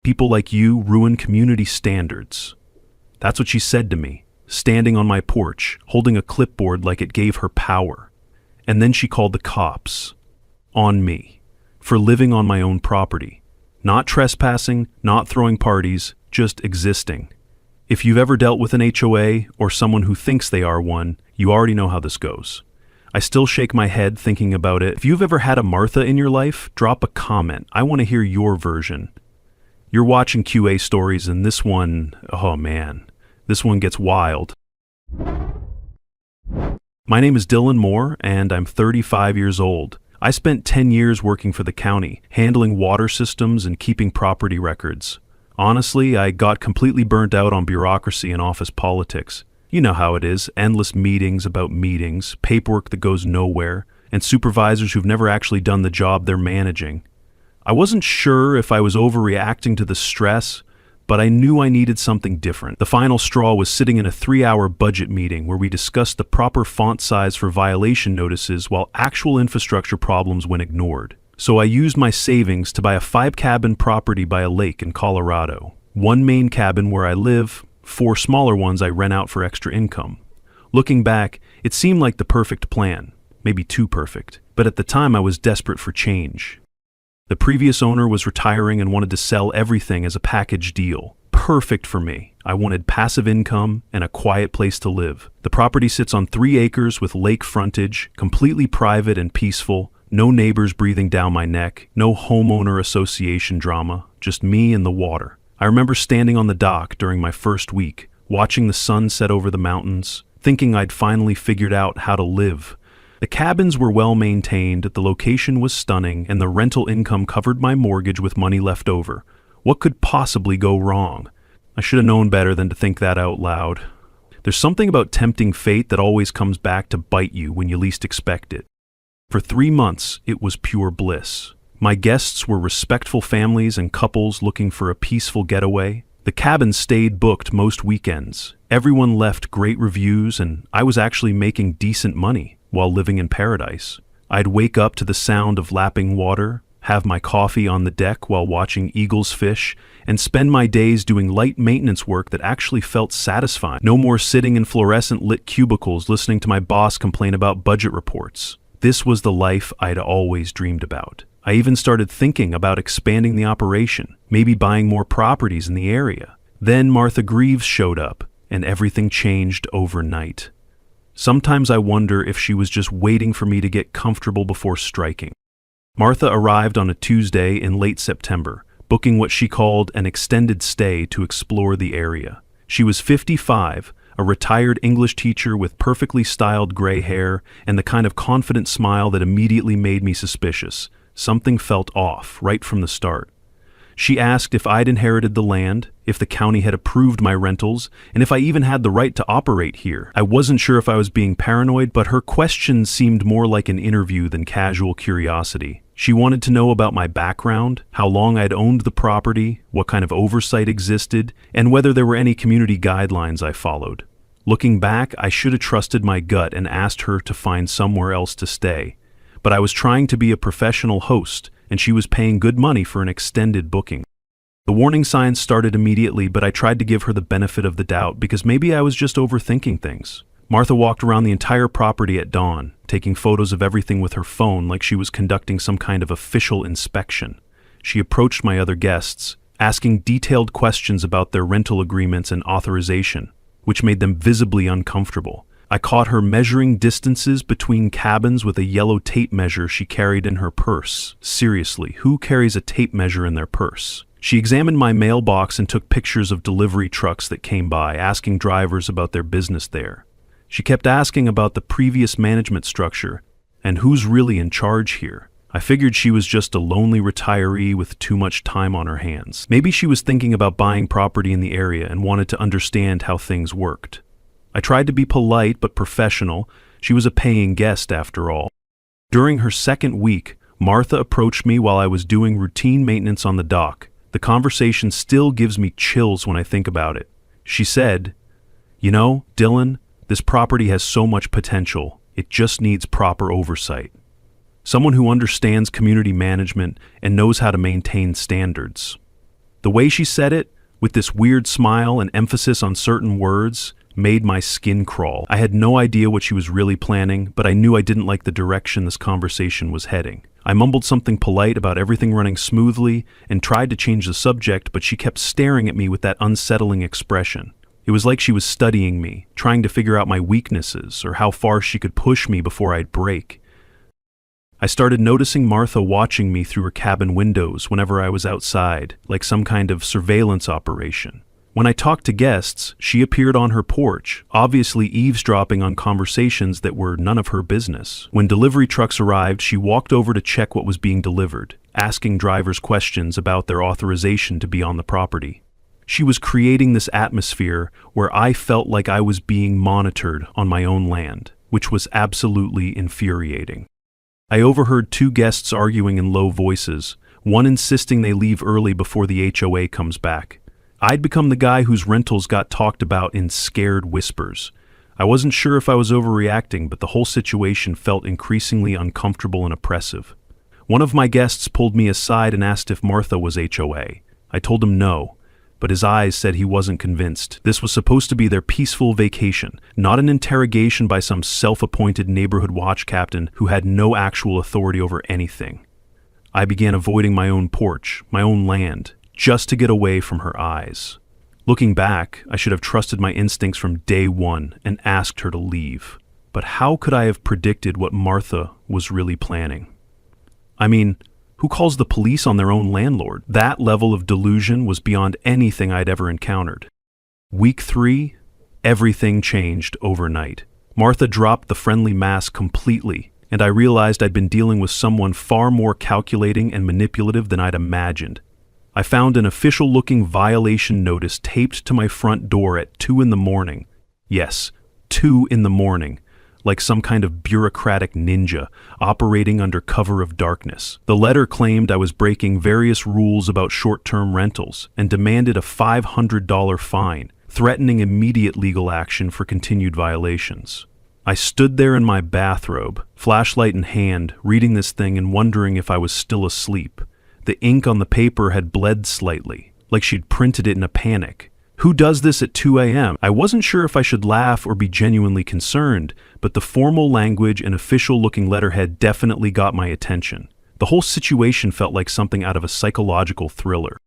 People like you ruin community standards." That's what she said to me, standing on my porch, holding a clipboard like it gave her power. And then she called the cops. On me. For living on my own property. Not trespassing, not throwing parties, just existing. If you've ever dealt with an HOA or someone who thinks they are one, you already know how this goes. I still shake my head thinking about it. If you've ever had a Martha in your life, drop a comment. I want to hear your version. You're watching QA Stories, and this one, oh man, this one gets wild. My name is Dylan Moore, and I'm 35 years old. I spent 10 years working for the county, handling water systems and keeping property records. Honestly, I got completely burnt out on bureaucracy and office politics. You know how it is, endless meetings about meetings, paperwork that goes nowhere, and supervisors who've never actually done the job they're managing. I wasn't sure if I was overreacting to the stress, but I knew I needed something different. The final straw was sitting in a 3-hour budget meeting where we discussed the proper font size for violation notices while actual infrastructure problems went ignored. So I used my savings to buy a 5-cabin property by a lake in Colorado. 1 main cabin where I live, 4 smaller ones I rent out for extra income. Looking back, it seemed like the perfect plan, maybe too perfect, but at the time I was desperate for change. The previous owner was retiring and wanted to sell everything as a package deal. Perfect for me. I wanted passive income and a quiet place to live. The property sits on 3 acres with lake frontage, completely private and peaceful, no neighbors breathing down my neck, no homeowner association drama, just me and the water. I remember standing on the dock during my first week, watching the sun set over the mountains, thinking I'd finally figured out how to live. The cabins were well maintained, the location was stunning, and the rental income covered my mortgage with money left over. What could possibly go wrong? I should have known better than to think that out loud. There's something about tempting fate that always comes back to bite you when you least expect it. For 3 months, it was pure bliss. My guests were respectful families and couples looking for a peaceful getaway. The cabin stayed booked most weekends. Everyone left great reviews, and I was actually making decent money while living in paradise. I'd wake up to the sound of lapping water, have my coffee on the deck while watching eagles fish, and spend my days doing light maintenance work that actually felt satisfying. No more sitting in fluorescent lit cubicles listening to my boss complain about budget reports. This was the life I'd always dreamed about. I even started thinking about expanding the operation, maybe buying more properties in the area. Then Martha Greaves showed up, and everything changed overnight. Sometimes I wonder if she was just waiting for me to get comfortable before striking. Martha arrived on a Tuesday in late September, booking what she called an extended stay to explore the area. She was 55, a retired English teacher with perfectly styled gray hair and the kind of confident smile that immediately made me suspicious. Something felt off right from the start. She asked if I'd inherited the land, if the county had approved my rentals, and if I even had the right to operate here. I wasn't sure if I was being paranoid, but her questions seemed more like an interview than casual curiosity. She wanted to know about my background, how long I'd owned the property, what kind of oversight existed, and whether there were any community guidelines I followed. Looking back, I should have trusted my gut and asked her to find somewhere else to stay. But I was trying to be a professional host, and she was paying good money for an extended booking. The warning signs started immediately, but I tried to give her the benefit of the doubt because maybe I was just overthinking things. Martha walked around the entire property at dawn, taking photos of everything with her phone like she was conducting some kind of official inspection. She approached my other guests, asking detailed questions about their rental agreements and authorization, which made them visibly uncomfortable. I caught her measuring distances between cabins with a yellow tape measure she carried in her purse. Seriously, who carries a tape measure in their purse? She examined my mailbox and took pictures of delivery trucks that came by, asking drivers about their business there. She kept asking about the previous management structure and who's really in charge here. I figured she was just a lonely retiree with too much time on her hands. Maybe she was thinking about buying property in the area and wanted to understand how things worked. I tried to be polite but professional. She was a paying guest after all. During her second week, Martha approached me while I was doing routine maintenance on the dock. The conversation still gives me chills when I think about it. She said, "You know, Dylan, this property has so much potential. It just needs proper oversight. Someone who understands community management and knows how to maintain standards." The way she said it, with this weird smile and emphasis on certain words, made my skin crawl. I had no idea what she was really planning, but I knew I didn't like the direction this conversation was heading. I mumbled something polite about everything running smoothly and tried to change the subject, but she kept staring at me with that unsettling expression. It was like she was studying me, trying to figure out my weaknesses or how far she could push me before I'd break. I started noticing Martha watching me through her cabin windows whenever I was outside, like some kind of surveillance operation. When I talked to guests, she appeared on her porch, obviously eavesdropping on conversations that were none of her business. When delivery trucks arrived, she walked over to check what was being delivered, asking drivers questions about their authorization to be on the property. She was creating this atmosphere where I felt like I was being monitored on my own land, which was absolutely infuriating. I overheard two guests arguing in low voices, one insisting they leave early before the HOA comes back. I'd become the guy whose rentals got talked about in scared whispers. I wasn't sure if I was overreacting, but the whole situation felt increasingly uncomfortable and oppressive. One of my guests pulled me aside and asked if Martha was HOA. I told him no, but his eyes said he wasn't convinced. This was supposed to be their peaceful vacation, not an interrogation by some self-appointed neighborhood watch captain who had no actual authority over anything. I began avoiding my own porch, my own land, just to get away from her eyes. Looking back, I should have trusted my instincts from day one and asked her to leave. But how could I have predicted what Martha was really planning? I mean, who calls the police on their own landlord? That level of delusion was beyond anything I'd ever encountered. Week 3, everything changed overnight. Martha dropped the friendly mask completely, and I realized I'd been dealing with someone far more calculating and manipulative than I'd imagined. I found an official-looking violation notice taped to my front door at 2 in the morning. Yes, 2 in the morning. Like some kind of bureaucratic ninja operating under cover of darkness. The letter claimed I was breaking various rules about short-term rentals and demanded a $500 fine, threatening immediate legal action for continued violations. I stood there in my bathrobe, flashlight in hand, reading this thing and wondering if I was still asleep. The ink on the paper had bled slightly, like she'd printed it in a panic. Who does this at 2 a.m.? I wasn't sure if I should laugh or be genuinely concerned, but the formal language and official-looking letterhead definitely got my attention. The whole situation felt like something out of a psychological thriller.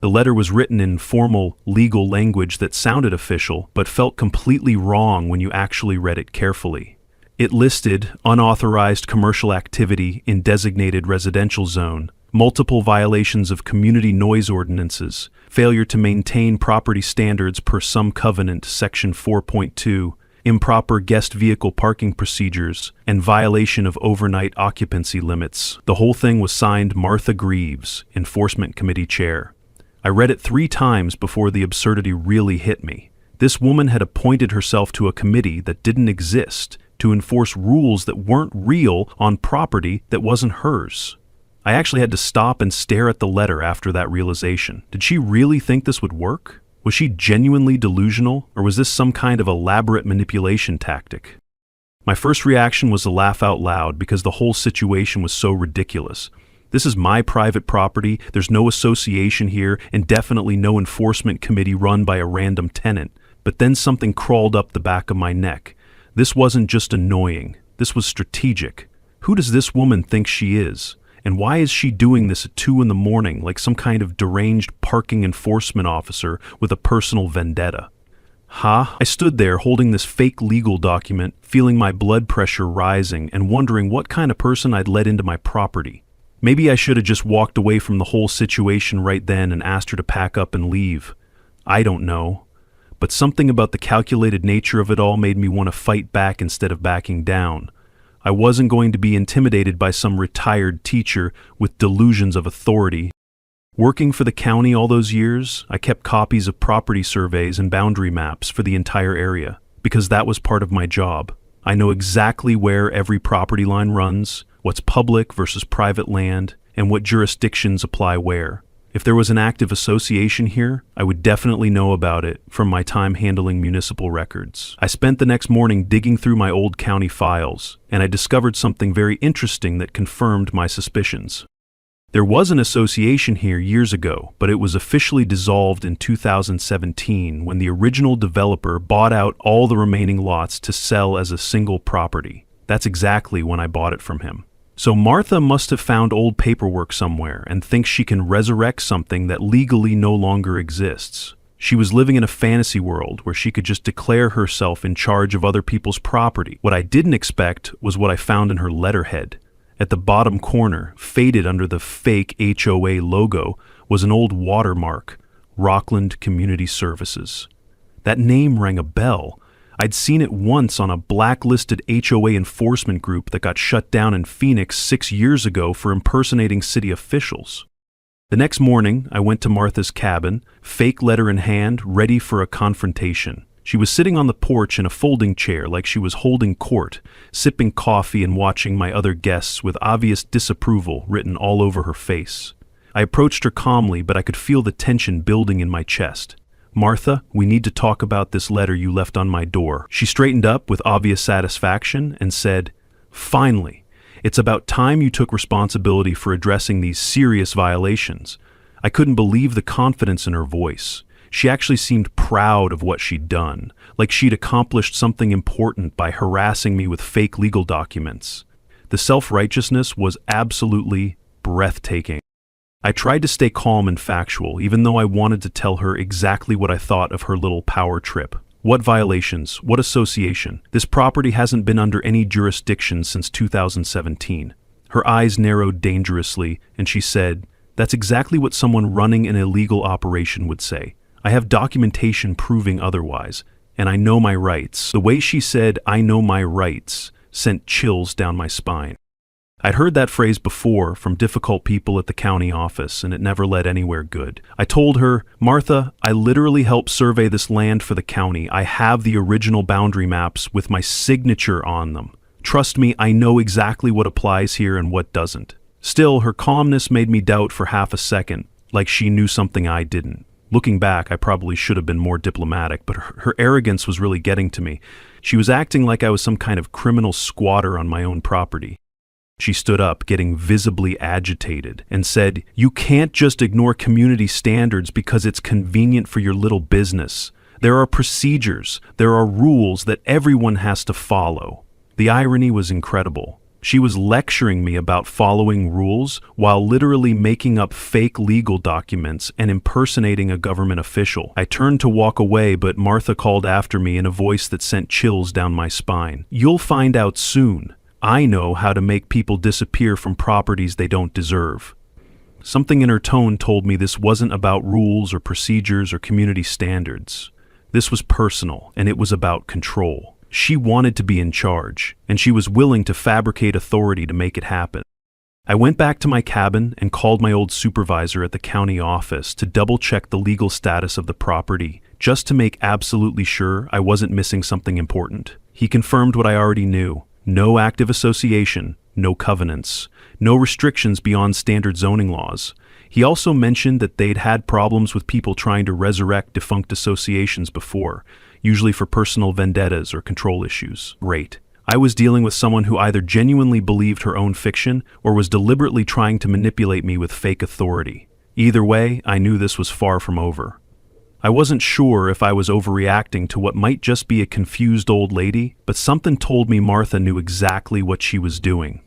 The letter was written in formal, legal language that sounded official, but felt completely wrong when you actually read it carefully. It listed unauthorized commercial activity in designated residential zone, multiple violations of community noise ordinances, failure to maintain property standards per some covenant, section 4.2, improper guest vehicle parking procedures, and violation of overnight occupancy limits. The whole thing was signed Martha Greaves, Enforcement Committee Chair. I read it 3 times before the absurdity really hit me. This woman had appointed herself to a committee that didn't exist to enforce rules that weren't real on property that wasn't hers. I actually had to stop and stare at the letter after that realization. Did she really think this would work? Was she genuinely delusional, or was this some kind of elaborate manipulation tactic? My first reaction was to laugh out loud because the whole situation was so ridiculous. This is my private property, there's no association here, and definitely no enforcement committee run by a random tenant. But then something crawled up the back of my neck. This wasn't just annoying, this was strategic. Who does this woman think she is? And why is she doing this at 2 in the morning like some kind of deranged parking enforcement officer with a personal vendetta? I stood there holding this fake legal document, feeling my blood pressure rising and wondering what kind of person I'd let into my property. Maybe I should have just walked away from the whole situation right then and asked her to pack up and leave. I don't know. But something about the calculated nature of it all made me want to fight back instead of backing down. I wasn't going to be intimidated by some retired teacher with delusions of authority. Working for the county all those years, I kept copies of property surveys and boundary maps for the entire area, because that was part of my job. I know exactly where every property line runs, what's public versus private land, and what jurisdictions apply where. If there was an active association here, I would definitely know about it from my time handling municipal records. I spent the next morning digging through my old county files, and I discovered something very interesting that confirmed my suspicions. There was an association here years ago, but it was officially dissolved in 2017 when the original developer bought out all the remaining lots to sell as a single property. That's exactly when I bought it from him. So Martha must have found old paperwork somewhere and thinks she can resurrect something that legally no longer exists. She was living in a fantasy world where she could just declare herself in charge of other people's property. What I didn't expect was what I found in her letterhead. At the bottom corner, faded under the fake HOA logo, was an old watermark, Rockland Community Services. That name rang a bell. I'd seen it once on a blacklisted HOA enforcement group that got shut down in Phoenix 6 years ago for impersonating city officials. The next morning, I went to Martha's cabin, fake letter in hand, ready for a confrontation. She was sitting on the porch in a folding chair like she was holding court, sipping coffee and watching my other guests with obvious disapproval written all over her face. I approached her calmly, but I could feel the tension building in my chest. "Martha, we need to talk about this letter you left on my door." She straightened up with obvious satisfaction and said, "Finally, it's about time you took responsibility for addressing these serious violations." I couldn't believe the confidence in her voice. She actually seemed proud of what she'd done, like she'd accomplished something important by harassing me with fake legal documents. The self-righteousness was absolutely breathtaking. I tried to stay calm and factual, even though I wanted to tell her exactly what I thought of her little power trip. What violations? What association? This property hasn't been under any jurisdiction since 2017. Her eyes narrowed dangerously, and she said, "That's exactly what someone running an illegal operation would say. I have documentation proving otherwise, and I know my rights." The way she said, "I know my rights," sent chills down my spine. I'd heard that phrase before from difficult people at the county office, and it never led anywhere good. I told her, "Martha, I literally helped survey this land for the county. I have the original boundary maps with my signature on them. Trust me, I know exactly what applies here and what doesn't." Still, her calmness made me doubt for half a second, like she knew something I didn't. Looking back, I probably should have been more diplomatic, but her arrogance was really getting to me. She was acting like I was some kind of criminal squatter on my own property. She stood up, getting visibly agitated, and said, "You can't just ignore community standards because it's convenient for your little business. There are procedures, there are rules that everyone has to follow." The irony was incredible. She was lecturing me about following rules while literally making up fake legal documents and impersonating a government official. I turned to walk away, but Martha called after me in a voice that sent chills down my spine. "You'll find out soon. I know how to make people disappear from properties they don't deserve." Something in her tone told me this wasn't about rules or procedures or community standards. This was personal, and it was about control. She wanted to be in charge, and she was willing to fabricate authority to make it happen. I went back to my cabin and called my old supervisor at the county office to double-check the legal status of the property, just to make absolutely sure I wasn't missing something important. He confirmed what I already knew. No active association, no covenants, no restrictions beyond standard zoning laws. He also mentioned that they'd had problems with people trying to resurrect defunct associations before, usually for personal vendettas or control issues. Great. I was dealing with someone who either genuinely believed her own fiction or was deliberately trying to manipulate me with fake authority. Either way, I knew this was far from over. I wasn't sure if I was overreacting to what might just be a confused old lady, but something told me Martha knew exactly what she was doing.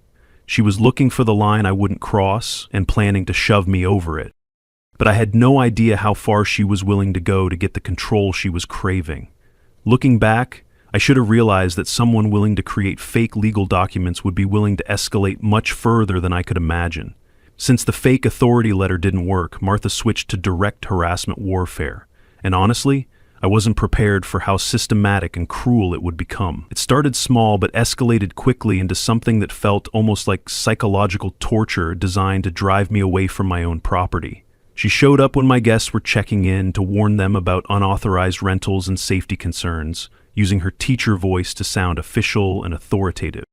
She was looking for the line I wouldn't cross and planning to shove me over it. But I had no idea how far she was willing to go to get the control she was craving. Looking back, I should have realized that someone willing to create fake legal documents would be willing to escalate much further than I could imagine. Since the fake authority letter didn't work, Martha switched to direct harassment warfare. And honestly, I wasn't prepared for how systematic and cruel it would become. It started small but escalated quickly into something that felt almost like psychological torture designed to drive me away from my own property. She showed up when my guests were checking in to warn them about unauthorized rentals and safety concerns, using her teacher voice to sound official and authoritative.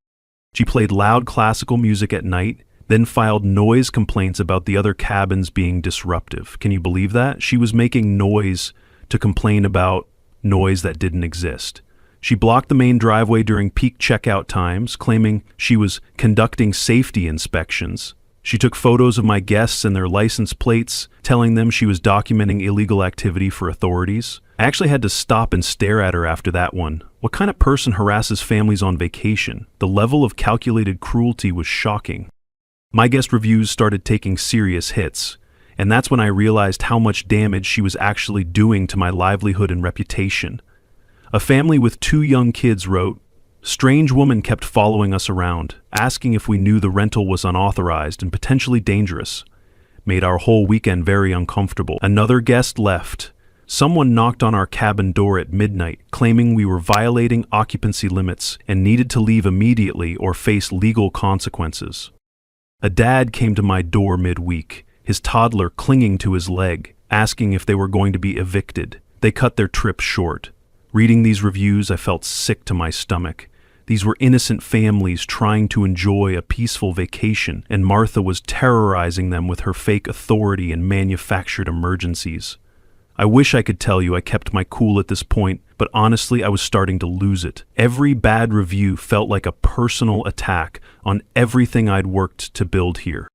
She played loud classical music at night, then filed noise complaints about the other cabins being disruptive. Can you believe that? She was making noise to complain about noise that didn't exist. She blocked the main driveway during peak checkout times, claiming she was conducting safety inspections. She took photos of my guests and their license plates, telling them she was documenting illegal activity for authorities. I actually had to stop and stare at her after that one. What kind of person harasses families on vacation? The level of calculated cruelty was shocking. My guest reviews started taking serious hits, and that's when I realized how much damage she was actually doing to my livelihood and reputation. A family with 2 young kids wrote, "Strange woman kept following us around, asking if we knew the rental was unauthorized and potentially dangerous. Made our whole weekend very uncomfortable." Another guest left. "Someone knocked on our cabin door at midnight, claiming we were violating occupancy limits and needed to leave immediately or face legal consequences." A dad came to my door midweek, his toddler clinging to his leg, asking if they were going to be evicted. They cut their trip short. Reading these reviews, I felt sick to my stomach. These were innocent families trying to enjoy a peaceful vacation, and Martha was terrorizing them with her fake authority and manufactured emergencies. I wish I could tell you I kept my cool at this point, but honestly I was starting to lose it. Every bad review felt like a personal attack on everything I'd worked to build here.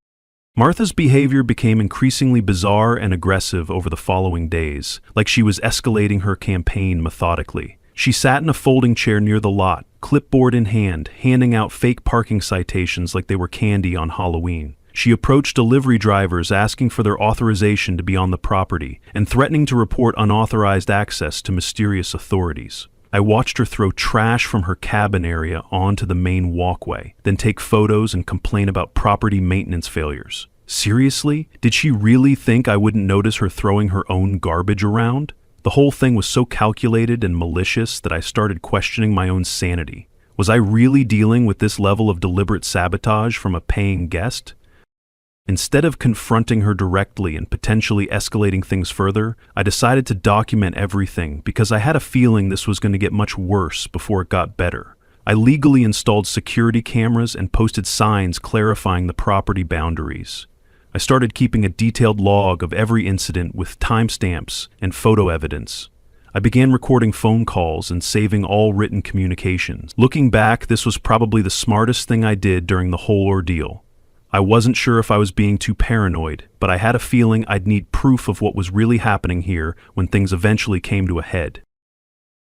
Martha's behavior became increasingly bizarre and aggressive over the following days, like she was escalating her campaign methodically. She sat in a folding chair near the lot, clipboard in hand, handing out fake parking citations like they were candy on Halloween. She approached delivery drivers asking for their authorization to be on the property and threatening to report unauthorized access to mysterious authorities. I watched her throw trash from her cabin area onto the main walkway, then take photos and complain about property maintenance failures. Seriously? Did she really think I wouldn't notice her throwing her own garbage around? The whole thing was so calculated and malicious that I started questioning my own sanity. Was I really dealing with this level of deliberate sabotage from a paying guest? Instead of confronting her directly and potentially escalating things further, I decided to document everything because I had a feeling this was going to get much worse before it got better. I legally installed security cameras and posted signs clarifying the property boundaries. I started keeping a detailed log of every incident with timestamps and photo evidence. I began recording phone calls and saving all written communications. Looking back, this was probably the smartest thing I did during the whole ordeal. I wasn't sure if I was being too paranoid, but I had a feeling I'd need proof of what was really happening here when things eventually came to a head.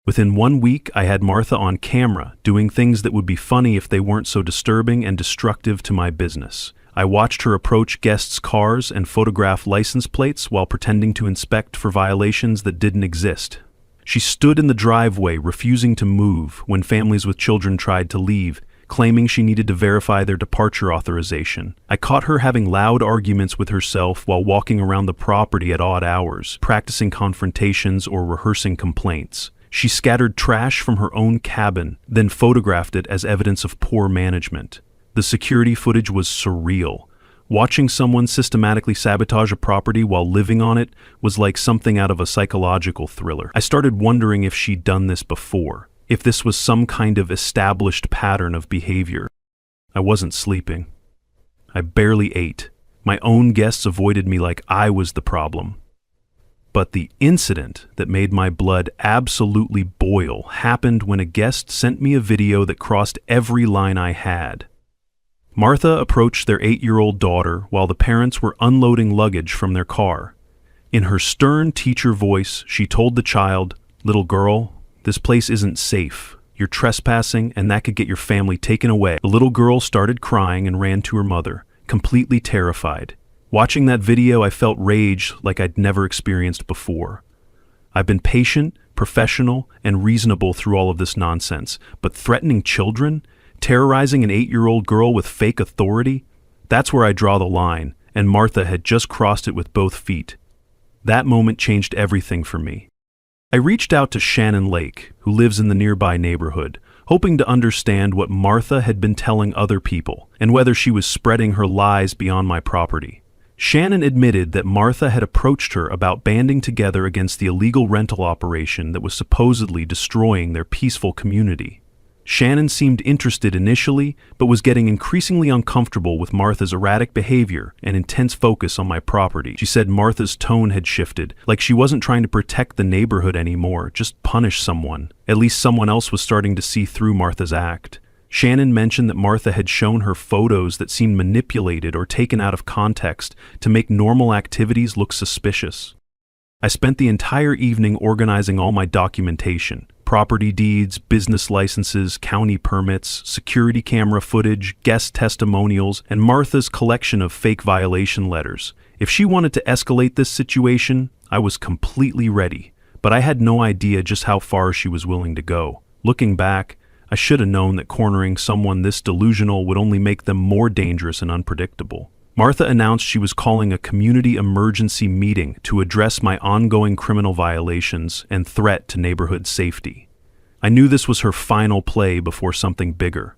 Within 1 week, I had Martha on camera, doing things that would be funny if they weren't so disturbing and destructive to my business. I watched her approach guests' cars and photograph license plates while pretending to inspect for violations that didn't exist. She stood in the driveway, refusing to move when families with children tried to leave, claiming she needed to verify their departure authorization. I caught her having loud arguments with herself while walking around the property at odd hours, practicing confrontations or rehearsing complaints. She scattered trash from her own cabin, then photographed it as evidence of poor management. The security footage was surreal. Watching someone systematically sabotage a property while living on it was like something out of a psychological thriller. I started wondering if she'd done this before, if this was some kind of established pattern of behavior. I wasn't sleeping. I barely ate. My own guests avoided me like I was the problem. But the incident that made my blood absolutely boil happened when a guest sent me a video that crossed every line I had. Martha approached their 8-year-old daughter while the parents were unloading luggage from their car. In her stern teacher voice, she told the child, "Little girl, this place isn't safe. You're trespassing and that could get your family taken away." The little girl started crying and ran to her mother, completely terrified. Watching that video, I felt rage like I'd never experienced before. I've been patient, professional, and reasonable through all of this nonsense, but threatening children? Terrorizing an 8-year-old girl with fake authority? That's where I draw the line, and Martha had just crossed it with both feet. That moment changed everything for me. I reached out to Shannon Lake, who lives in the nearby neighborhood, hoping to understand what Martha had been telling other people and whether she was spreading her lies beyond my property. Shannon admitted that Martha had approached her about banding together against the illegal rental operation that was supposedly destroying their peaceful community. Shannon seemed interested initially, but was getting increasingly uncomfortable with Martha's erratic behavior and intense focus on my property. She said Martha's tone had shifted, like she wasn't trying to protect the neighborhood anymore, just punish someone. At least someone else was starting to see through Martha's act. Shannon mentioned that Martha had shown her photos that seemed manipulated or taken out of context to make normal activities look suspicious. I spent the entire evening organizing all my documentation: property deeds, business licenses, county permits, security camera footage, guest testimonials, and Martha's collection of fake violation letters. If she wanted to escalate this situation, I was completely ready, but I had no idea just how far she was willing to go. Looking back, I should have known that cornering someone this delusional would only make them more dangerous and unpredictable. Martha announced she was calling a community emergency meeting to address my ongoing criminal violations and threat to neighborhood safety. I knew this was her final play before something bigger.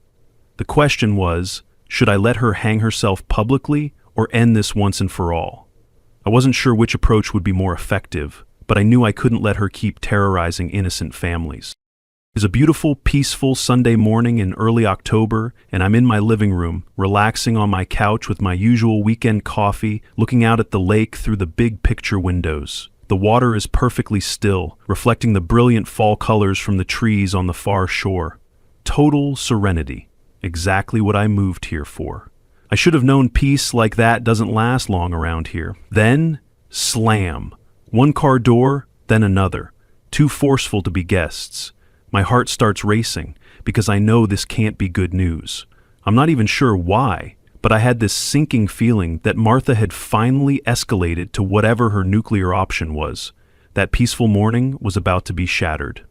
The question was, should I let her hang herself publicly or end this once and for all? I wasn't sure which approach would be more effective, but I knew I couldn't let her keep terrorizing innocent families. It was a beautiful, peaceful Sunday morning in early October, and I'm in my living room, relaxing on my couch with my usual weekend coffee, looking out at the lake through the big picture windows. The water is perfectly still, reflecting the brilliant fall colors from the trees on the far shore. Total serenity. Exactly what I moved here for. I should have known peace like that doesn't last long around here. Then, slam. One car door, then another. Too forceful to be guests. My heart starts racing because I know this can't be good news. I'm not even sure why, but I had this sinking feeling that Martha had finally escalated to whatever her nuclear option was. That peaceful morning was about to be shattered.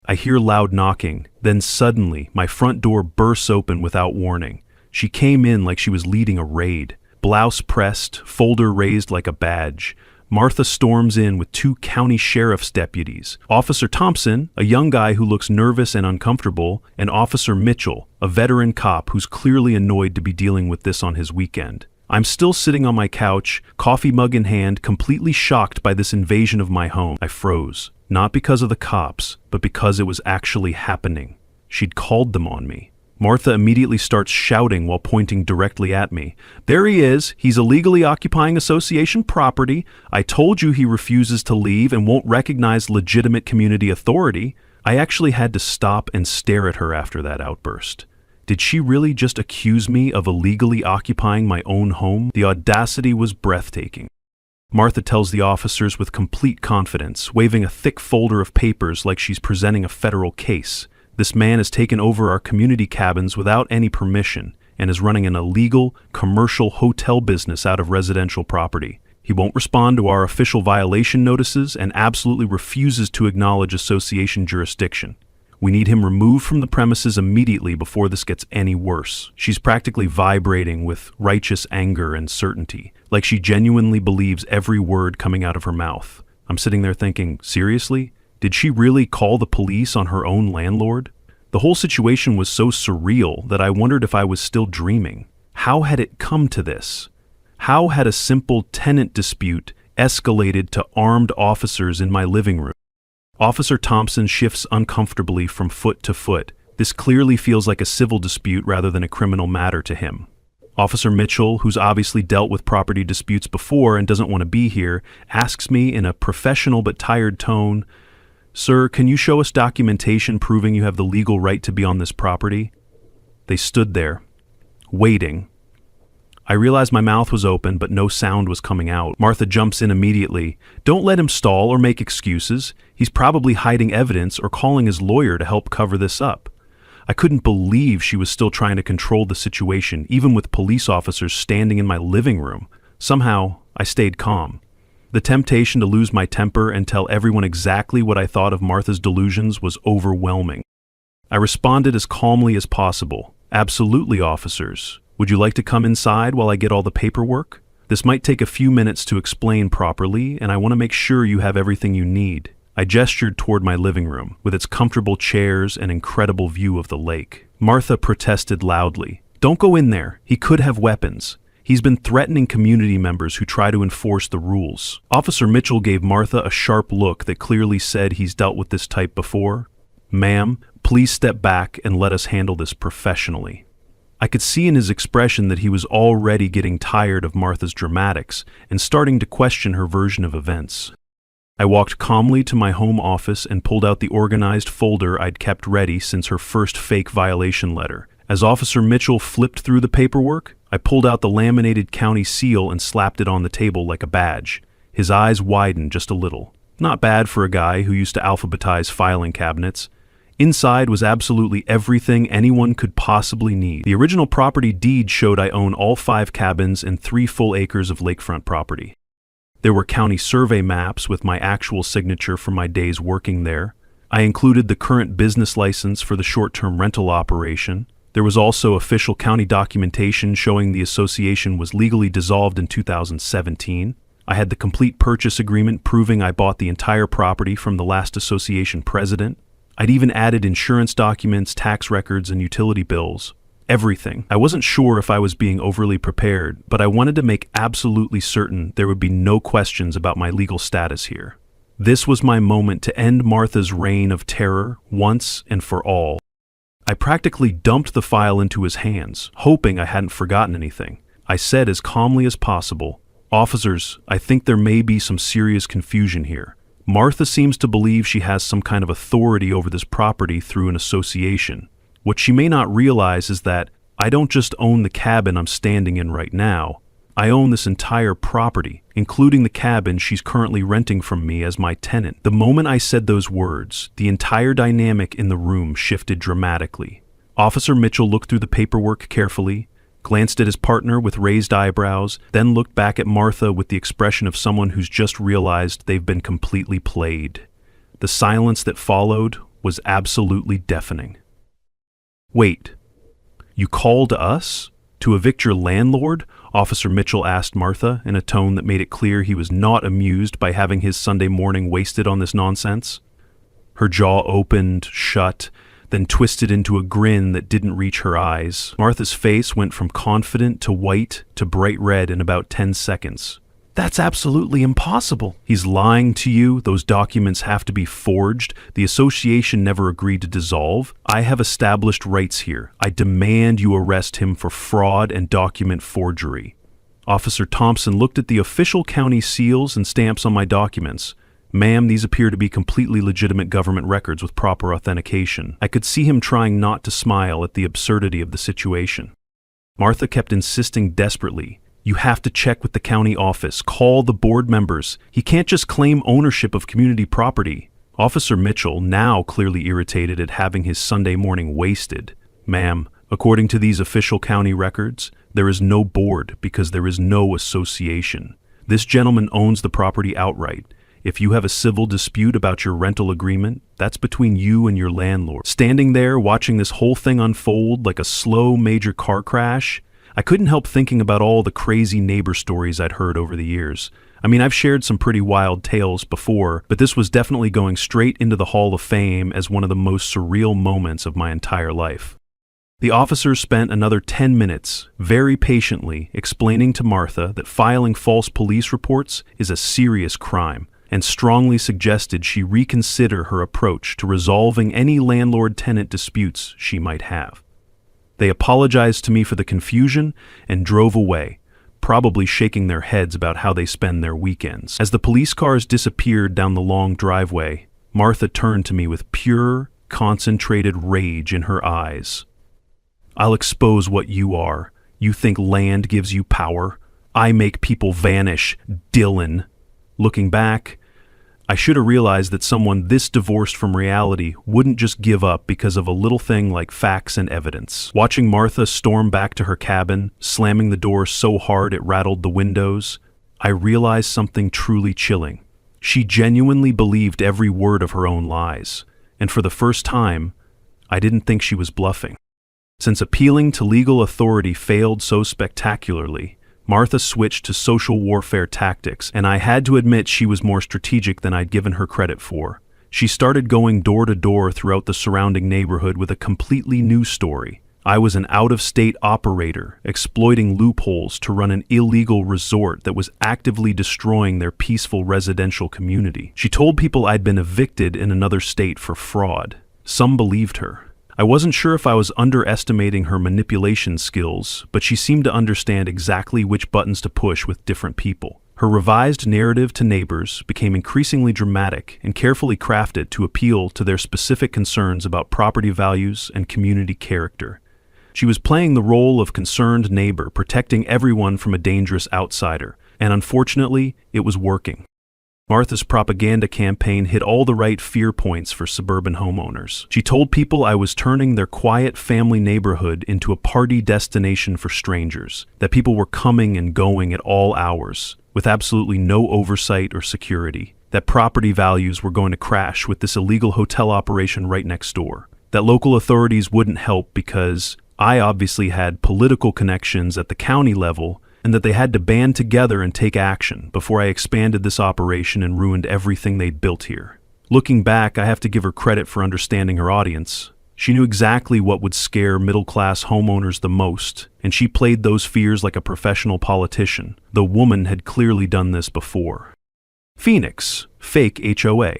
I hear loud knocking, then suddenly my front door bursts open without warning. She came in like she was leading a raid, blouse pressed, folder raised like a badge. Martha storms in with 2 county sheriff's deputies, Officer Thompson, a young guy who looks nervous and uncomfortable, and Officer Mitchell, a veteran cop who's clearly annoyed to be dealing with this on his weekend. I'm still sitting on my couch, coffee mug in hand, completely shocked by this invasion of my home. I froze, not because of the cops, but because it was actually happening. She'd called them on me. Martha immediately starts shouting while pointing directly at me. "There he is. He's illegally occupying association property. I told you he refuses to leave and won't recognize legitimate community authority." I actually had to stop and stare at her after that outburst. Did she really just accuse me of illegally occupying my own home? The audacity was breathtaking. Martha tells the officers with complete confidence, waving a thick folder of papers like she's presenting a federal case. This man has taken over our community cabins without any permission and is running an illegal, commercial hotel business out of residential property. He won't respond to our official violation notices and absolutely refuses to acknowledge association jurisdiction. We need him removed from the premises immediately before this gets any worse. She's practically vibrating with righteous anger and certainty, like she genuinely believes every word coming out of her mouth. I'm sitting there thinking, seriously? Did she really call the police on her own landlord? The whole situation was so surreal that I wondered if I was still dreaming. How had it come to this? How had a simple tenant dispute escalated to armed officers in my living room? Officer Thompson shifts uncomfortably from foot to foot. This clearly feels like a civil dispute rather than a criminal matter to him. Officer Mitchell, who's obviously dealt with property disputes before and doesn't want to be here, asks me in a professional but tired tone, "Sir, can you show us documentation proving you have the legal right to be on this property?" They stood there, waiting. I realized my mouth was open, but no sound was coming out. Martha jumps in immediately. "Don't let him stall or make excuses. He's probably hiding evidence or calling his lawyer to help cover this up." I couldn't believe she was still trying to control the situation, even with police officers standing in my living room. Somehow, I stayed calm. The temptation to lose my temper and tell everyone exactly what I thought of Martha's delusions was overwhelming. I responded as calmly as possible. "Absolutely, officers. Would you like to come inside while I get all the paperwork? This might take a few minutes to explain properly, and I want to make sure you have everything you need." I gestured toward my living room, with its comfortable chairs and incredible view of the lake. Martha protested loudly. "Don't go in there. He could have weapons. He's been threatening community members who try to enforce the rules." Officer Mitchell gave Martha a sharp look that clearly said he's dealt with this type before. "Ma'am, please step back and let us handle this professionally." I could see in his expression that he was already getting tired of Martha's dramatics and starting to question her version of events. I walked calmly to my home office and pulled out the organized folder I'd kept ready since her first fake violation letter. As Officer Mitchell flipped through the paperwork, I pulled out the laminated county seal and slapped it on the table like a badge. His eyes widened just a little. Not bad for a guy who used to alphabetize filing cabinets. Inside was absolutely everything anyone could possibly need. The original property deed showed I own all 5 cabins and 3 full acres of lakefront property. There were county survey maps with my actual signature from my days working there. I included the current business license for the short-term rental operation. There was also official county documentation showing the association was legally dissolved in 2017. I had the complete purchase agreement proving I bought the entire property from the last association president. I'd even added insurance documents, tax records, and utility bills. Everything. I wasn't sure if I was being overly prepared, but I wanted to make absolutely certain there would be no questions about my legal status here. This was my moment to end Martha's reign of terror once and for all. I practically dumped the file into his hands, hoping I hadn't forgotten anything. I said as calmly as possible, "Officers, I think there may be some serious confusion here. Martha seems to believe she has some kind of authority over this property through an association. What she may not realize is that I don't just own the cabin I'm standing in right now. I own this entire property, including the cabin she's currently renting from me as my tenant." The moment I said those words, the entire dynamic in the room shifted dramatically. Officer Mitchell looked through the paperwork carefully, glanced at his partner with raised eyebrows, then looked back at Martha with the expression of someone who's just realized they've been completely played. The silence that followed was absolutely deafening. "Wait, you called us? To evict your landlord?" Officer Mitchell asked Martha in a tone that made it clear he was not amused by having his Sunday morning wasted on this nonsense. Her jaw opened, shut, then twisted into a grin that didn't reach her eyes. Martha's face went from confident to white to bright red in about 10 seconds. "That's absolutely impossible." "He's lying to you. Those documents have to be forged. The association never agreed to dissolve. I have established rights here. I demand you arrest him for fraud and document forgery." Officer Thompson looked at the official county seals and stamps on my documents. "Ma'am, these appear to be completely legitimate government records with proper authentication." I could see him trying not to smile at the absurdity of the situation. Martha kept insisting desperately, "You have to check with the county office. Call the board members. He can't just claim ownership of community property." Officer Mitchell, now clearly irritated at having his Sunday morning wasted, "Ma'am, according to these official county records, there is no board because there is no association. This gentleman owns the property outright. If you have a civil dispute about your rental agreement, that's between you and your landlord." Standing there watching this whole thing unfold like a slow major car crash, I couldn't help thinking about all the crazy neighbor stories I'd heard over the years. I mean, I've shared some pretty wild tales before, but this was definitely going straight into the Hall of Fame as one of the most surreal moments of my entire life. The officers spent another 10 minutes, very patiently, explaining to Martha that filing false police reports is a serious crime, and strongly suggested she reconsider her approach to resolving any landlord-tenant disputes she might have. They apologized to me for the confusion and drove away, probably shaking their heads about how they spend their weekends. As the police cars disappeared down the long driveway, Martha turned to me with pure, concentrated rage in her eyes. "I'll expose what you are. You think land gives you power? I make people vanish, Dylan." Looking back, I should have realized that someone this divorced from reality wouldn't just give up because of a little thing like facts and evidence. Watching Martha storm back to her cabin, slamming the door so hard it rattled the windows, I realized something truly chilling. She genuinely believed every word of her own lies, and for the first time, I didn't think she was bluffing. Since appealing to legal authority failed so spectacularly, Martha switched to social warfare tactics, and I had to admit she was more strategic than I'd given her credit for. She started going door to door throughout the surrounding neighborhood with a completely new story. I was an out-of-state operator, exploiting loopholes to run an illegal resort that was actively destroying their peaceful residential community. She told people I'd been evicted in another state for fraud. Some believed her. I wasn't sure if I was underestimating her manipulation skills, but she seemed to understand exactly which buttons to push with different people. Her revised narrative to neighbors became increasingly dramatic and carefully crafted to appeal to their specific concerns about property values and community character. She was playing the role of concerned neighbor, protecting everyone from a dangerous outsider, and unfortunately, it was working. Martha's propaganda campaign hit all the right fear points for suburban homeowners. She told people I was turning their quiet family neighborhood into a party destination for strangers, that people were coming and going at all hours, with absolutely no oversight or security, that property values were going to crash with this illegal hotel operation right next door, that local authorities wouldn't help because I obviously had political connections at the county level, and that they had to band together and take action before I expanded this operation and ruined everything they'd built here. Looking back, I have to give her credit for understanding her audience. She knew exactly what would scare middle-class homeowners the most, and she played those fears like a professional politician. The woman had clearly done this before. Phoenix, fake HOA.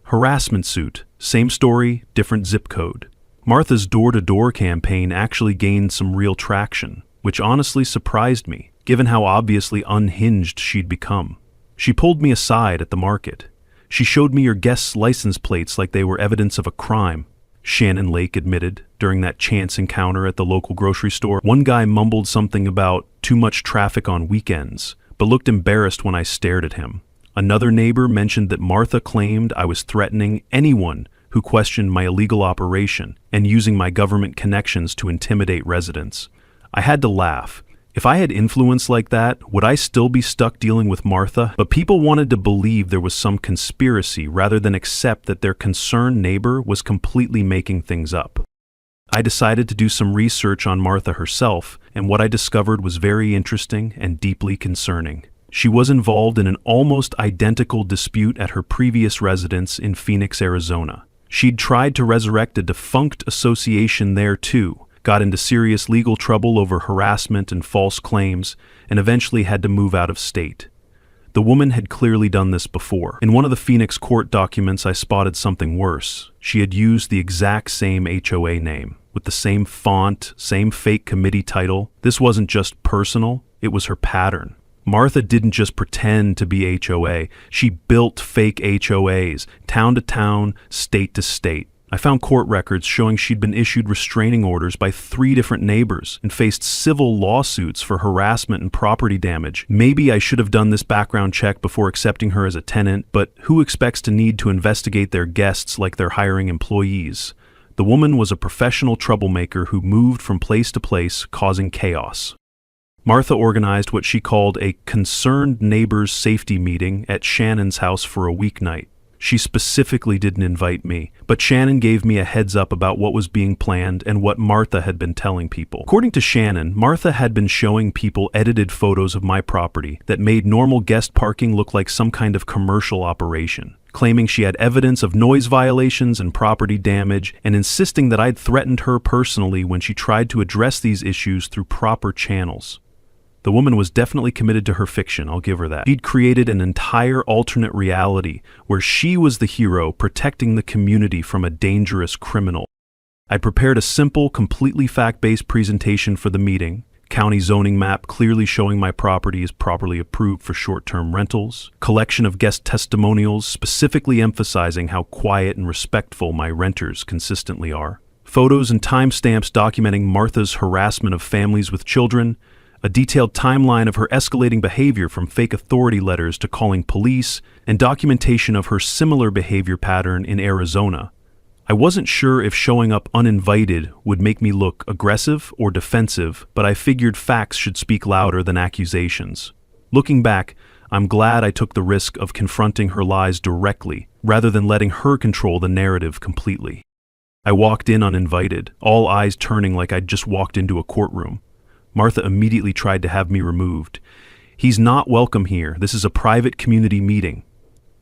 Harassment suit, same story, different zip code. Martha's door-to-door campaign actually gained some real traction, which honestly surprised me, given how obviously unhinged she'd become. She pulled me aside at the market. She showed me your guests' license plates like they were evidence of a crime, Shannon Lake admitted during that chance encounter at the local grocery store. One guy mumbled something about too much traffic on weekends, but looked embarrassed when I stared at him. Another neighbor mentioned that Martha claimed I was threatening anyone who questioned my illegal operation and using my government connections to intimidate residents. I had to laugh. If I had influence like that, would I still be stuck dealing with Martha? But people wanted to believe there was some conspiracy rather than accept that their concerned neighbor was completely making things up. I decided to do some research on Martha herself, and what I discovered was very interesting and deeply concerning. She was involved in an almost identical dispute at her previous residence in Phoenix, Arizona. She'd tried to resurrect a defunct association there too, got into serious legal trouble over harassment and false claims, and eventually had to move out of state. The woman had clearly done this before. In one of the Phoenix court documents, I spotted something worse. She had used the exact same HOA name, with the same font, same fake committee title. This wasn't just personal, it was her pattern. Martha didn't just pretend to be HOA, she built fake HOAs, town to town, state to state. I found court records showing she'd been issued restraining orders by 3 different neighbors and faced civil lawsuits for harassment and property damage. Maybe I should have done this background check before accepting her as a tenant, but who expects to need to investigate their guests like they're hiring employees? The woman was a professional troublemaker who moved from place to place, causing chaos. Martha organized what she called a concerned neighbors safety meeting at Shannon's house for a weeknight. She specifically didn't invite me, but Shannon gave me a heads up about what was being planned and what Martha had been telling people. According to Shannon, Martha had been showing people edited photos of my property that made normal guest parking look like some kind of commercial operation, claiming she had evidence of noise violations and property damage, and insisting that I'd threatened her personally when she tried to address these issues through proper channels. The woman was definitely committed to her fiction, I'll give her that. She'd created an entire alternate reality where she was the hero protecting the community from a dangerous criminal. I'd prepared a simple, completely fact-based presentation for the meeting, county zoning map clearly showing my property is properly approved for short-term rentals, collection of guest testimonials specifically emphasizing how quiet and respectful my renters consistently are, photos and timestamps documenting Martha's harassment of families with children, a detailed timeline of her escalating behavior from fake authority letters to calling police, and documentation of her similar behavior pattern in Arizona. I wasn't sure if showing up uninvited would make me look aggressive or defensive, but I figured facts should speak louder than accusations. Looking back, I'm glad I took the risk of confronting her lies directly, rather than letting her control the narrative completely. I walked in uninvited, all eyes turning like I'd just walked into a courtroom. Martha immediately tried to have me removed. "He's not welcome here. This is a private community meeting."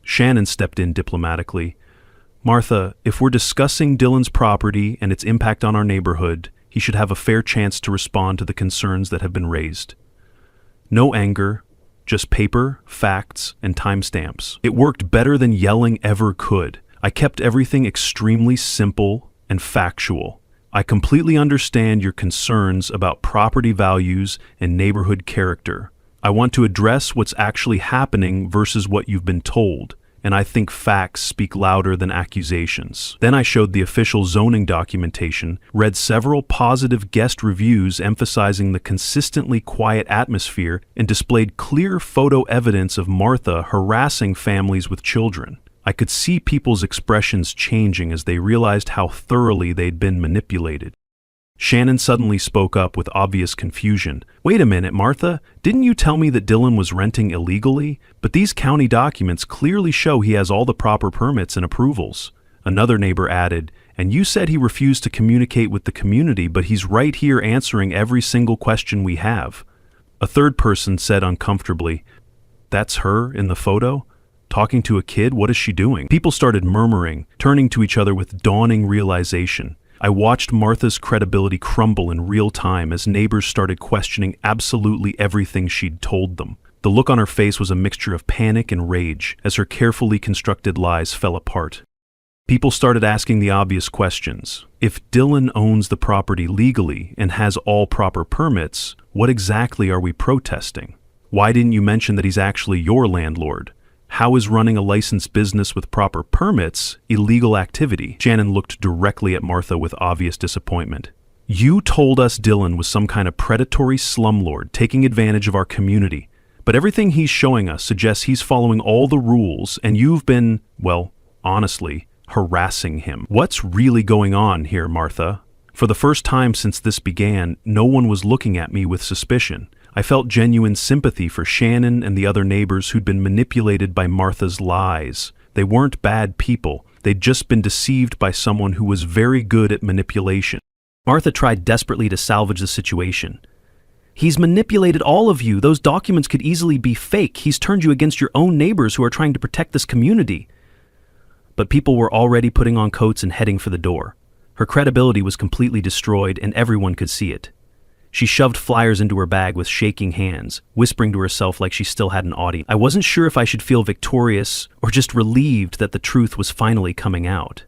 Shannon stepped in diplomatically. "Martha, if we're discussing Dylan's property and its impact on our neighborhood, he should have a fair chance to respond to the concerns that have been raised." No anger, just paper, facts, and timestamps. It worked better than yelling ever could. I kept everything extremely simple and factual. "I completely understand your concerns about property values and neighborhood character. I want to address what's actually happening versus what you've been told, and I think facts speak louder than accusations. Then I showed the official zoning documentation, read several positive guest reviews emphasizing the consistently quiet atmosphere, and displayed clear photo evidence of Martha harassing families with children. I could see people's expressions changing as they realized how thoroughly they'd been manipulated. Shannon suddenly spoke up with obvious confusion. "Wait a minute, Martha, didn't you tell me that Dylan was renting illegally? But these county documents clearly show he has all the proper permits and approvals." Another neighbor added, "And you said he refused to communicate with the community, but he's right here answering every single question we have." A third person said uncomfortably, "That's her in the photo? Talking to a kid? What is she doing?" People started murmuring, turning to each other with dawning realization. I watched Martha's credibility crumble in real time as neighbors started questioning absolutely everything she'd told them. The look on her face was a mixture of panic and rage as her carefully constructed lies fell apart. People started asking the obvious questions. If Dylan owns the property legally and has all proper permits, what exactly are we protesting? Why didn't you mention that he's actually your landlord? How is running a licensed business with proper permits illegal activity? Shannon looked directly at Martha with obvious disappointment. "You told us Dylan was some kind of predatory slumlord taking advantage of our community, but everything he's showing us suggests he's following all the rules and you've been, well, honestly, harassing him. What's really going on here, Martha?" For the first time since this began, no one was looking at me with suspicion. I felt genuine sympathy for Shannon and the other neighbors who'd been manipulated by Martha's lies. They weren't bad people. They'd just been deceived by someone who was very good at manipulation. Martha tried desperately to salvage the situation. "He's manipulated all of you. Those documents could easily be fake. He's turned you against your own neighbors who are trying to protect this community." But people were already putting on coats and heading for the door. Her credibility was completely destroyed and everyone could see it. She shoved flyers into her bag with shaking hands, whispering to herself like she still had an audience. I wasn't sure if I should feel victorious or just relieved that the truth was finally coming out.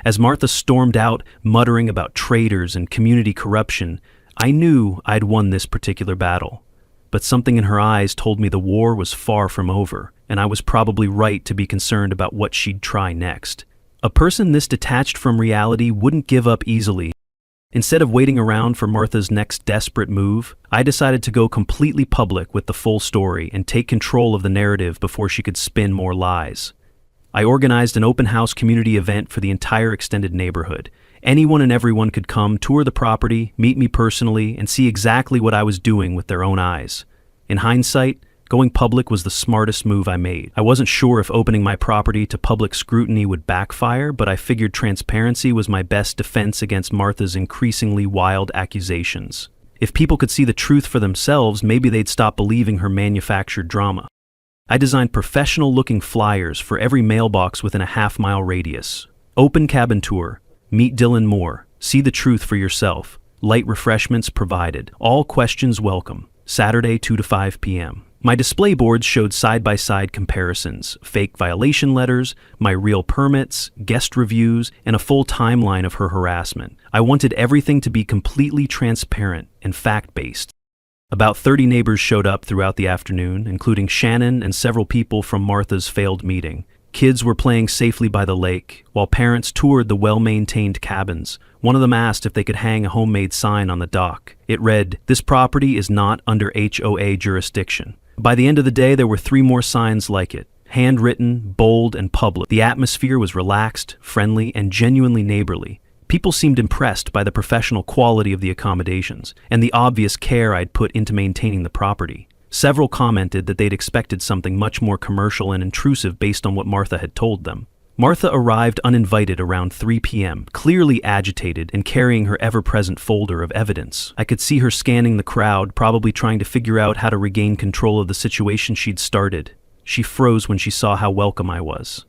As Martha stormed out, muttering about traitors and community corruption, I knew I'd won this particular battle. But something in her eyes told me the war was far from over, and I was probably right to be concerned about what she'd try next. A person this detached from reality wouldn't give up easily. Instead of waiting around for Martha's next desperate move, I decided to go completely public with the full story and take control of the narrative before she could spin more lies. I organized an open house community event for the entire extended neighborhood. Anyone and everyone could come, tour the property, meet me personally, and see exactly what I was doing with their own eyes. In hindsight, going public was the smartest move I made. I wasn't sure if opening my property to public scrutiny would backfire, but I figured transparency was my best defense against Martha's increasingly wild accusations. If people could see the truth for themselves, maybe they'd stop believing her manufactured drama. I designed professional-looking flyers for every mailbox within a half-mile radius. Open cabin tour, meet Dylan Moore, see the truth for yourself, light refreshments provided, all questions welcome, Saturday 2 to 5 p.m. My display boards showed side-by-side comparisons, fake violation letters, my real permits, guest reviews, and a full timeline of her harassment. I wanted everything to be completely transparent and fact-based. About 30 neighbors showed up throughout the afternoon, including Shannon and several people from Martha's failed meeting. Kids were playing safely by the lake, while parents toured the well-maintained cabins. One of them asked if they could hang a homemade sign on the dock. It read, "This property is not under HOA jurisdiction." By the end of the day, there were 3 more signs like it, handwritten, bold, and public. The atmosphere was relaxed, friendly, and genuinely neighborly. People seemed impressed by the professional quality of the accommodations and the obvious care I'd put into maintaining the property. Several commented that they'd expected something much more commercial and intrusive based on what Martha had told them. Martha arrived uninvited around 3 p.m., clearly agitated and carrying her ever-present folder of evidence. I could see her scanning the crowd, probably trying to figure out how to regain control of the situation she'd started. She froze when she saw how welcome I was.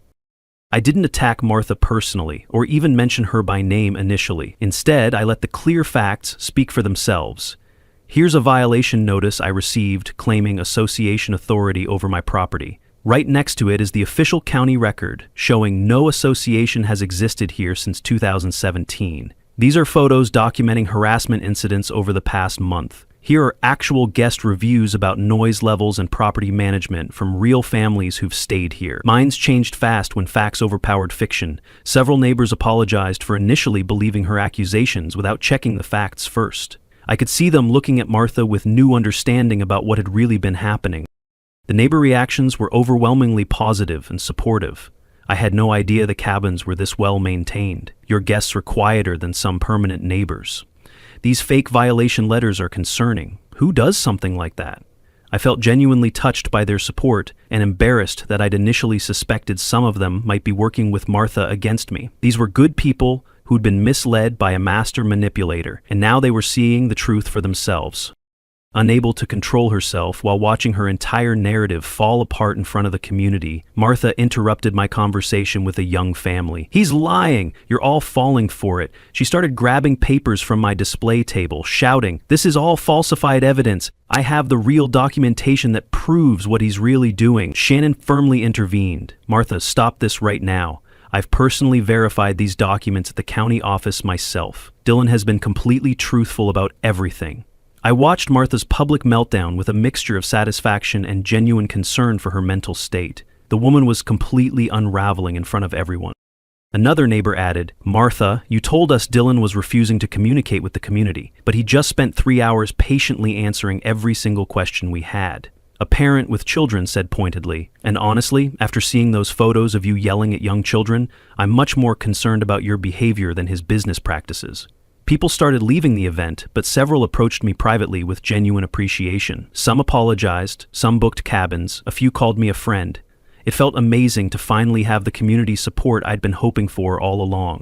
I didn't attack Martha personally, or even mention her by name initially. Instead, I let the clear facts speak for themselves. Here's a violation notice I received claiming association authority over my property. Right next to it is the official county record, showing no association has existed here since 2017. These are photos documenting harassment incidents over the past month. Here are actual guest reviews about noise levels and property management from real families who've stayed here. Minds changed fast when facts overpowered fiction. Several neighbors apologized for initially believing her accusations without checking the facts first. I could see them looking at Martha with new understanding about what had really been happening. The neighbor reactions were overwhelmingly positive and supportive. I had no idea the cabins were this well maintained. Your guests were quieter than some permanent neighbors. These fake violation letters are concerning. Who does something like that? I felt genuinely touched by their support and embarrassed that I'd initially suspected some of them might be working with Martha against me. These were good people who'd been misled by a master manipulator, and now they were seeing the truth for themselves. Unable to control herself while watching her entire narrative fall apart in front of the community, Martha interrupted my conversation with a young family. "He's lying! You're all falling for it." She started grabbing papers from my display table, shouting, "This is all falsified evidence. I have the real documentation that proves what he's really doing." Shannon firmly intervened. "Martha, stop this right now. I've personally verified these documents at the county office myself. Dylan has been completely truthful about everything." I watched Martha's public meltdown with a mixture of satisfaction and genuine concern for her mental state. The woman was completely unraveling in front of everyone. Another neighbor added, "Martha, you told us Dylan was refusing to communicate with the community, but he just spent 3 hours patiently answering every single question we had." A parent with children said pointedly, "And honestly, after seeing those photos of you yelling at young children, I'm much more concerned about your behavior than his business practices." People started leaving the event, but several approached me privately with genuine appreciation. Some apologized, some booked cabins, a few called me a friend. It felt amazing to finally have the community support I'd been hoping for all along.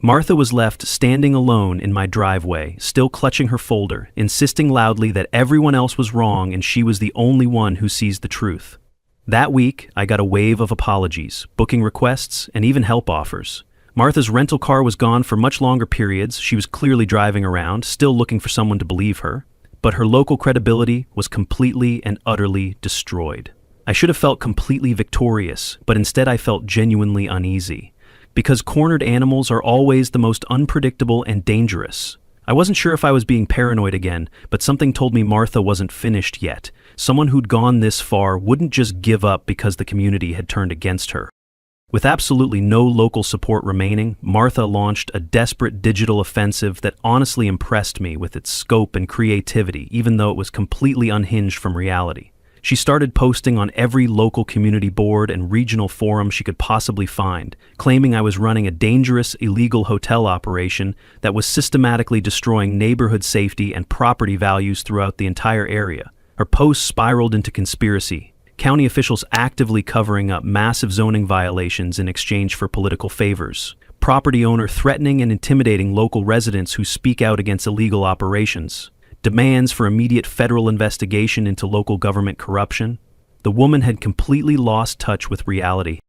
Martha was left standing alone in my driveway, still clutching her folder, insisting loudly that everyone else was wrong and she was the only one who sees the truth. That week, I got a wave of apologies, booking requests, and even help offers. Martha's rental car was gone for much longer periods. She was clearly driving around, still looking for someone to believe her. But her local credibility was completely and utterly destroyed. I should have felt completely victorious, but instead I felt genuinely uneasy. Because cornered animals are always the most unpredictable and dangerous. I wasn't sure if I was being paranoid again, but something told me Martha wasn't finished yet. Someone who'd gone this far wouldn't just give up because the community had turned against her. With absolutely no local support remaining, Martha launched a desperate digital offensive that honestly impressed me with its scope and creativity, even though it was completely unhinged from reality. She started posting on every local community board and regional forum she could possibly find, claiming I was running a dangerous, illegal hotel operation that was systematically destroying neighborhood safety and property values throughout the entire area. Her posts spiraled into conspiracy. County officials actively covering up massive zoning violations in exchange for political favors. Property owner threatening and intimidating local residents who speak out against illegal operations. Demands for immediate federal investigation into local government corruption. The woman had completely lost touch with reality.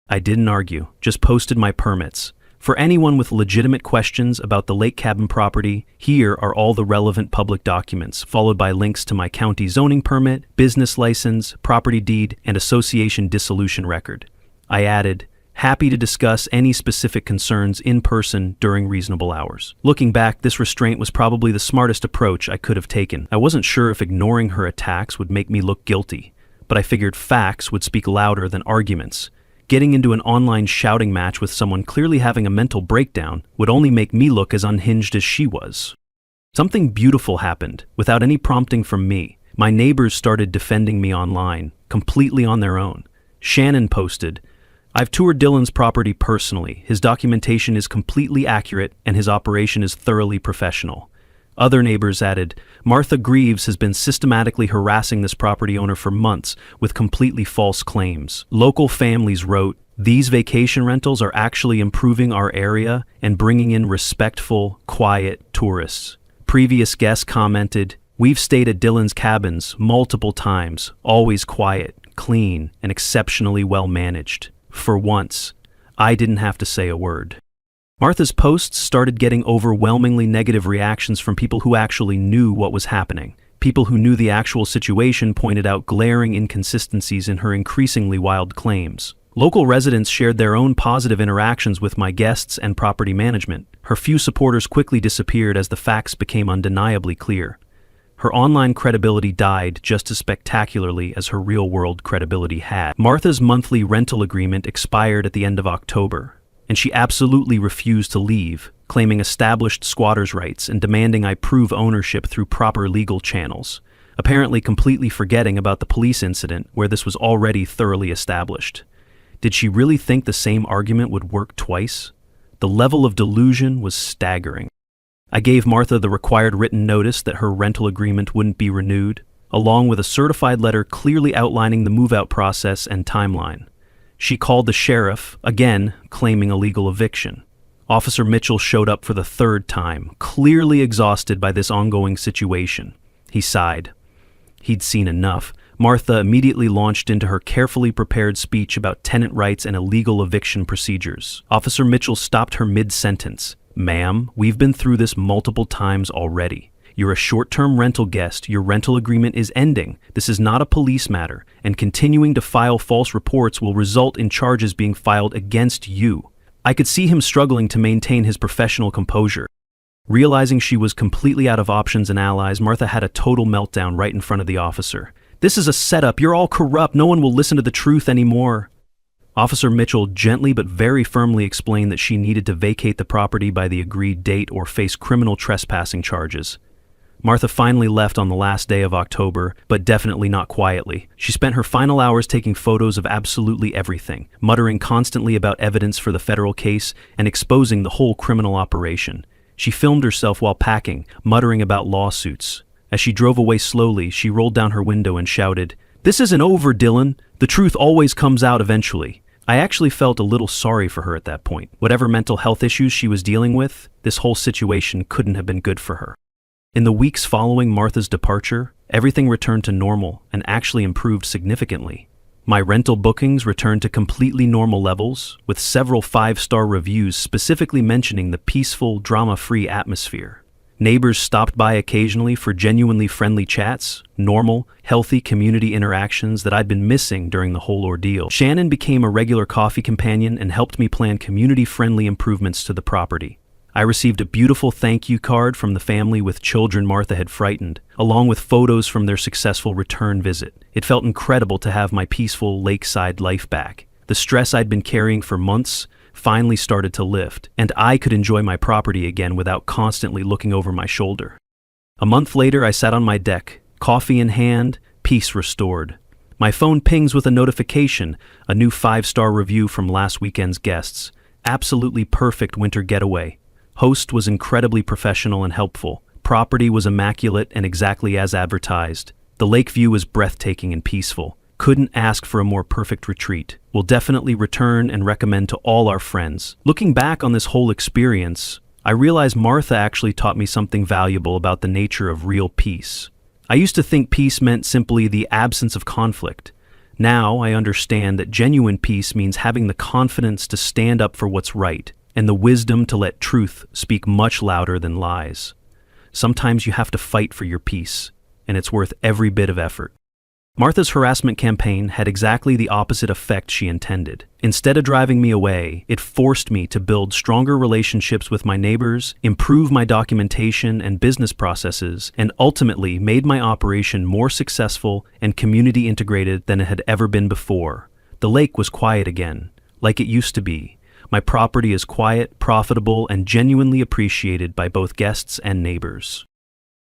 I didn't argue, just posted my permits. For anyone with legitimate questions about the lake cabin property, here are all the relevant public documents, followed by links to my county zoning permit, business license, property deed, and association dissolution record. I added, "Happy to discuss any specific concerns in person during reasonable hours." Looking back, this restraint was probably the smartest approach I could have taken. I wasn't sure if ignoring her attacks would make me look guilty, but I figured facts would speak louder than arguments. Getting into an online shouting match with someone clearly having a mental breakdown would only make me look as unhinged as she was. Something beautiful happened, without any prompting from me. My neighbors started defending me online, completely on their own. Shannon posted, "I've toured Dylan's property personally. His documentation is completely accurate and his operation is thoroughly professional." Other neighbors added, "Martha Greaves has been systematically harassing this property owner for months with completely false claims." Local families wrote, "These vacation rentals are actually improving our area and bringing in respectful, quiet tourists." Previous guests commented, "We've stayed at Dylan's cabins multiple times, always quiet, clean, and exceptionally well managed." For once, I didn't have to say a word. Martha's posts started getting overwhelmingly negative reactions from people who actually knew what was happening. People who knew the actual situation pointed out glaring inconsistencies in her increasingly wild claims. Local residents shared their own positive interactions with my guests and property management. Her few supporters quickly disappeared as the facts became undeniably clear. Her online credibility died just as spectacularly as her real-world credibility had. Martha's monthly rental agreement expired at the end of October, and she absolutely refused to leave, claiming established squatters' rights and demanding I prove ownership through proper legal channels, apparently completely forgetting about the police incident where this was already thoroughly established. Did she really think the same argument would work twice? The level of delusion was staggering. I gave Martha the required written notice that her rental agreement wouldn't be renewed, along with a certified letter clearly outlining the move-out process and timeline. She called the sheriff, again claiming illegal eviction. Officer Mitchell showed up for the third time, clearly exhausted by this ongoing situation. He sighed. He'd seen enough. Martha immediately launched into her carefully prepared speech about tenant rights and illegal eviction procedures. Officer Mitchell stopped her mid-sentence. "Ma'am, we've been through this multiple times already. You're a short-term rental guest. Your rental agreement is ending. This is not a police matter, and continuing to file false reports will result in charges being filed against you." I could see him struggling to maintain his professional composure. Realizing she was completely out of options and allies, Martha had a total meltdown right in front of the officer. "This is a setup. You're all corrupt. No one will listen to the truth anymore." Officer Mitchell gently but very firmly explained that she needed to vacate the property by the agreed date or face criminal trespassing charges. Martha finally left on the last day of October, but definitely not quietly. She spent her final hours taking photos of absolutely everything, muttering constantly about evidence for the federal case and exposing the whole criminal operation. She filmed herself while packing, muttering about lawsuits. As she drove away slowly, she rolled down her window and shouted, "This isn't over, Dylan. The truth always comes out eventually." I actually felt a little sorry for her at that point. Whatever mental health issues she was dealing with, this whole situation couldn't have been good for her. In the weeks following Martha's departure, everything returned to normal and actually improved significantly. My rental bookings returned to completely normal levels, with several 5-star reviews specifically mentioning the peaceful, drama-free atmosphere. Neighbors stopped by occasionally for genuinely friendly chats, normal, healthy community interactions that I'd been missing during the whole ordeal. Shannon became a regular coffee companion and helped me plan community-friendly improvements to the property. I received a beautiful thank you card from the family with children Martha had frightened, along with photos from their successful return visit. It felt incredible to have my peaceful lakeside life back. The stress I'd been carrying for months finally started to lift, and I could enjoy my property again without constantly looking over my shoulder. A month later, I sat on my deck, coffee in hand, peace restored. My phone pings with a notification, a new 5-star review from last weekend's guests. Absolutely perfect winter getaway. Host was incredibly professional and helpful. Property was immaculate and exactly as advertised. The lake view was breathtaking and peaceful. Couldn't ask for a more perfect retreat. We'll definitely return and recommend to all our friends. Looking back on this whole experience, I realized Martha actually taught me something valuable about the nature of real peace. I used to think peace meant simply the absence of conflict. Now I understand that genuine peace means having the confidence to stand up for what's right, and the wisdom to let truth speak much louder than lies. Sometimes you have to fight for your peace, and it's worth every bit of effort. Martha's harassment campaign had exactly the opposite effect she intended. Instead of driving me away, it forced me to build stronger relationships with my neighbors, improve my documentation and business processes, and ultimately made my operation more successful and community integrated than it had ever been before. The lake was quiet again, like it used to be. My property is quiet, profitable, and genuinely appreciated by both guests and neighbors.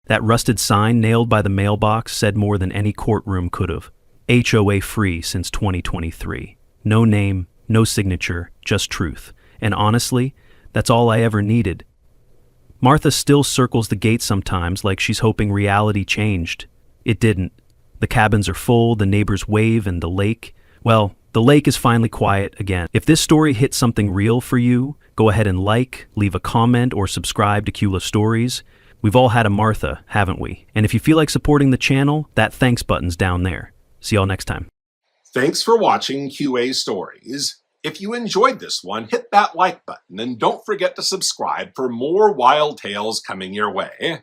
That rusted sign nailed by the mailbox said more than any courtroom could have. HOA free since 2023. No name, no signature, just truth. And honestly, that's all I ever needed. Martha still circles the gate sometimes like she's hoping reality changed. It didn't. The cabins are full, the neighbors wave, and the lake is finally quiet again. If this story hit something real for you, go ahead and leave a comment, or subscribe to Kula Stories. We've all had a Martha, haven't we? And if you feel like supporting the channel, that thanks button's down there. See y'all next time. Thanks for watching QA Stories. If you enjoyed this one, hit that like button and don't forget to subscribe for more wild tales coming your way.